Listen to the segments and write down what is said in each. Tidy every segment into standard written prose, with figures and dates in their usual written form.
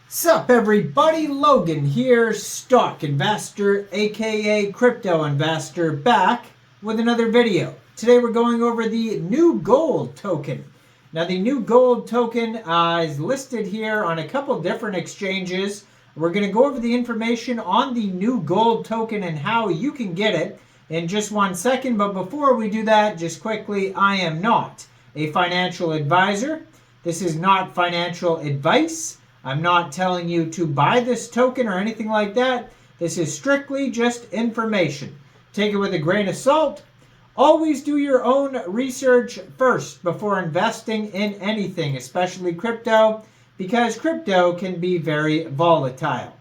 Sup everybody, Logan here, stock investor aka crypto investor, back with another video. Today we're going over the Newgold token. Now the Newgold token is listed here on a couple different exchanges. We're going to go over the information on the Newgold token and how you can get it in just 1 second. But before we do that, just quickly, I am not a financial advisor. This is not financial advice. I'm not telling you to buy this token or anything like that. This is strictly just information. Take it with a grain of salt. Always do your own research first before investing in anything, especially crypto, because crypto can be very volatile.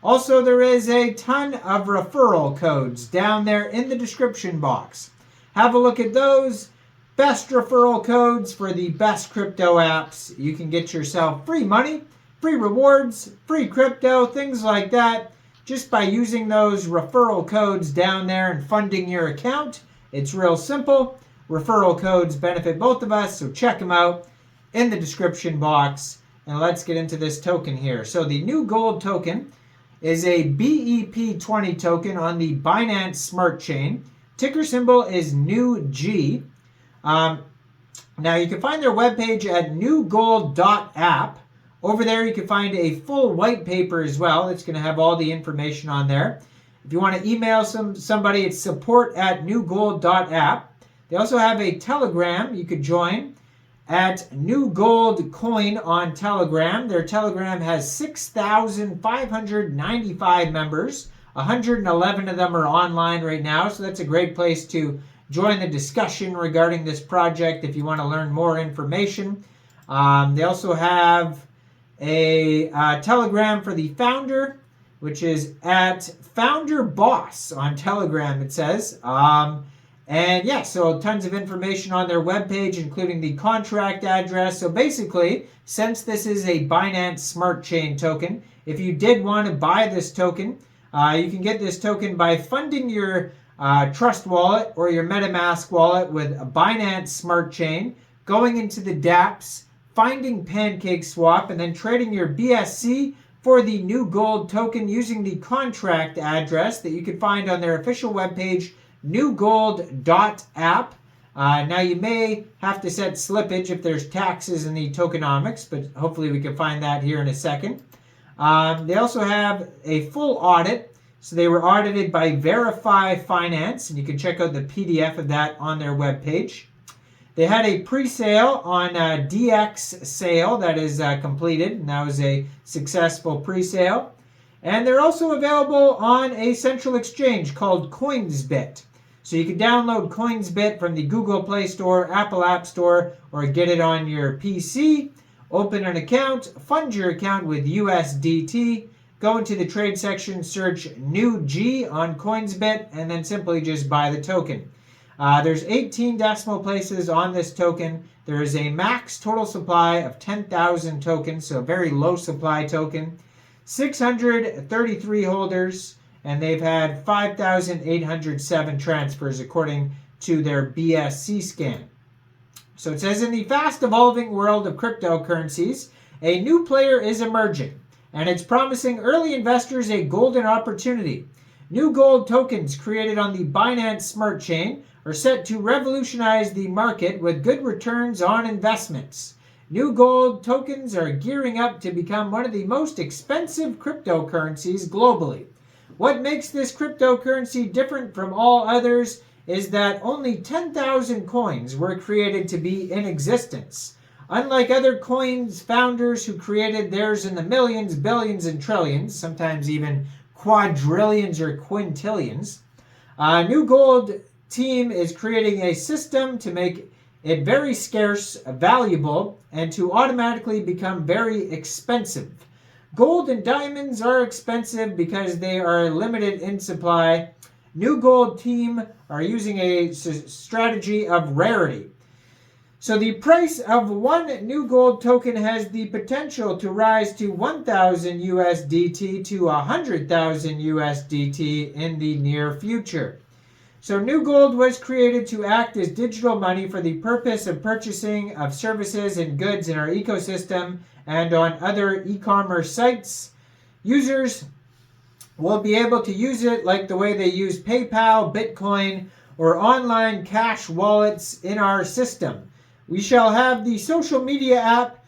Also, there is a ton of referral codes down there in the description box. Have a look at those. Best referral codes for the best crypto apps. You can get yourself free money, free rewards, free crypto, things like that, just by using those referral codes down there and funding your account. It's real simple. Referral codes benefit both of us, so check them out in the description box. And let's get into this token here. So the Newgold token is a BEP20 token on the Binance Smart Chain. Ticker symbol is Newg. Now you can find their webpage at newgold.app. Over there, you can find a full white paper as well. It's going to have all the information on there. If you want to email somebody, it's support@newgold.app. They also have a Telegram you could join at Newgold Coin on Telegram. Their Telegram has 6,595 members. 111 of them are online right now, so that's a great place to join the discussion regarding this project if you want to learn more information. They also have a Telegram for the founder, which is at Founder Boss on Telegram, it says. And yeah, so tons of information on their webpage, including the contract address. So basically, since this is a Binance Smart Chain token, if you did want to buy this token, you can get this token by funding your Trust wallet or your MetaMask wallet with a Binance Smart Chain, going into the dApps, finding Pancakeswap, and then trading your BSC for the Newgold token using the contract address that you can find on their official webpage, newgold.app. Now you may have to set slippage if there's taxes in the tokenomics, but hopefully we can find that here in a second. They also have a full audit. So they were audited by Verify Finance, and you can check out the PDF of that on their webpage. They had a pre-sale on DX sale that is completed, and that was a successful pre-sale. And they're also available on a central exchange called Coinsbit. So you can download Coinsbit from the Google Play Store, Apple App Store, or get it on your PC. Open an account, fund your account with USDT. Go into the trade section, search Newg on Coinsbit, and then simply just buy the token. There's 18 decimal places on this token. There is a max total supply of 10,000 tokens, so a very low supply token. 633 holders, and they've had 5,807 transfers according to their BSC scan. So it says, in the fast evolving world of cryptocurrencies, a new player is emerging, and it's promising early investors a golden opportunity. Newgold tokens created on the Binance Smart Chain are set to revolutionize the market with good returns on investments. Newgold tokens are gearing up to become one of the most expensive cryptocurrencies globally. What makes this cryptocurrency different from all others is that only 10,000 coins were created to be in existence. Unlike other coins founders who created theirs in the millions, billions, and trillions, sometimes even quadrillions or quintillions, Newgold team is creating a system to make it very scarce, valuable, and to automatically become very expensive. Gold and diamonds are expensive because they are limited in supply. Newgold team are using a strategy of rarity. So the price of one Newgold token has the potential to rise to 1,000 USDT to 100,000 USDT in the near future. So Newgold was created to act as digital money for the purpose of purchasing of services and goods in our ecosystem and on other e-commerce sites. Users will be able to use it like the way they use PayPal, Bitcoin, or online cash wallets in our system. We shall have the social media app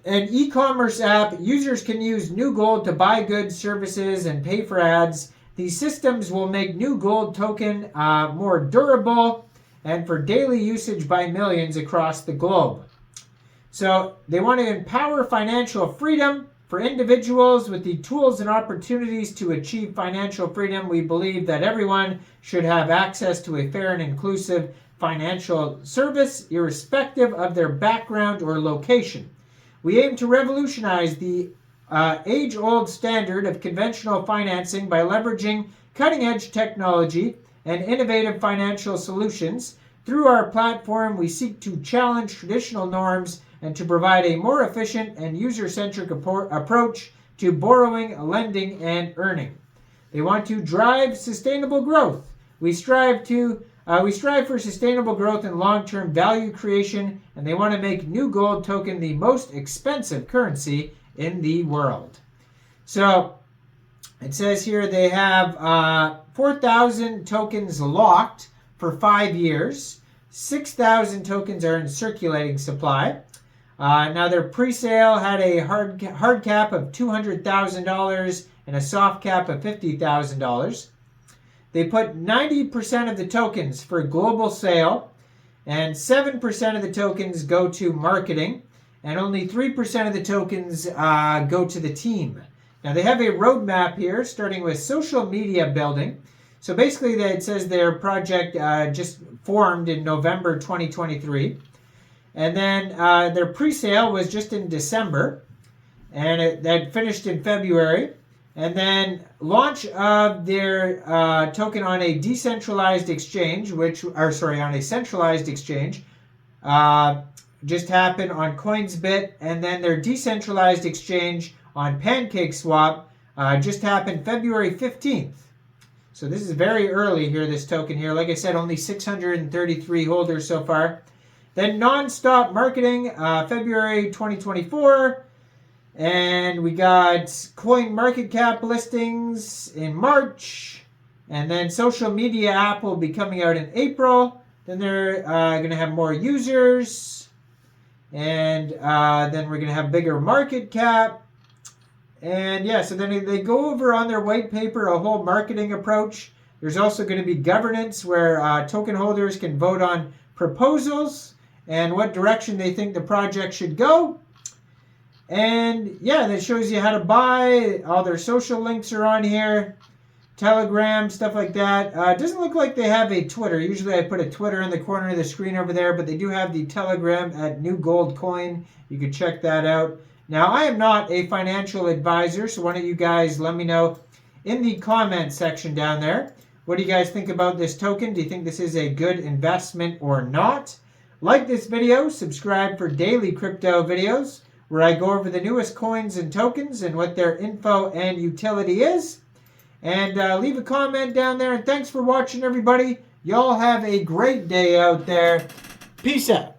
and e-commerce app. Users can use Newgold to buy goods, services, and pay for ads. These systems will make Newgold token more durable and for daily usage by millions across the globe. So they want to empower financial freedom for individuals with the tools and opportunities to achieve financial freedom. We believe that everyone should have access to a fair and inclusive financial service, irrespective of their background or location. We aim to revolutionize the age-old standard of conventional financing by leveraging cutting-edge technology and innovative financial solutions. Through our platform, we seek to challenge traditional norms and to provide a more efficient and user-centric approach to borrowing, lending, and earning. They want to drive sustainable growth. We strive for sustainable growth and long-term value creation, and they want to make Newgold token the most expensive currency in the world. So it says here they have 4,000 tokens locked for 5 years. 6,000 tokens are in circulating supply. Now their pre-sale had a hard cap of $200,000 and a soft cap of $50,000. They put 90% of the tokens for global sale, and 7% of the tokens go to marketing, and only 3% of the tokens go to the team. Now they have a roadmap here, starting with social media building. So basically, it says their project just formed in November 2023. And then their pre-sale was just in December, and that finished in February. And then launch of their token on a decentralized exchange, on a centralized exchange, just happened on Coinsbit. And then their decentralized exchange on Pancakeswap just happened February 15th. So this is very early here, this token here. Like I said, only 633 holders so far. Then non-stop marketing, February 2024. And we got coin market cap listings in March. And then social media app will be coming out in April. Then they're going to have more users. And then we're going to have bigger market cap. And yeah, so then they go over on their white paper a whole marketing approach. There's also going to be governance where token holders can vote on proposals and what direction they think the project should go. And yeah, that shows you how to buy. All their social links are on here. Telegram, stuff like that. It doesn't look like they have a Twitter. Usually I put a Twitter in the corner of the screen over there, but they do have the Telegram at Newgold Coin. You can check that out. Now, I am not a financial advisor, so why don't you guys let me know in the comment section down there. What do you guys think about this token? Do you think this is a good investment or not? Like this video, subscribe for daily crypto videos where I go over the newest coins and tokens and what their info and utility is. And leave a comment down there. And thanks for watching, everybody. Y'all have a great day out there. Peace out.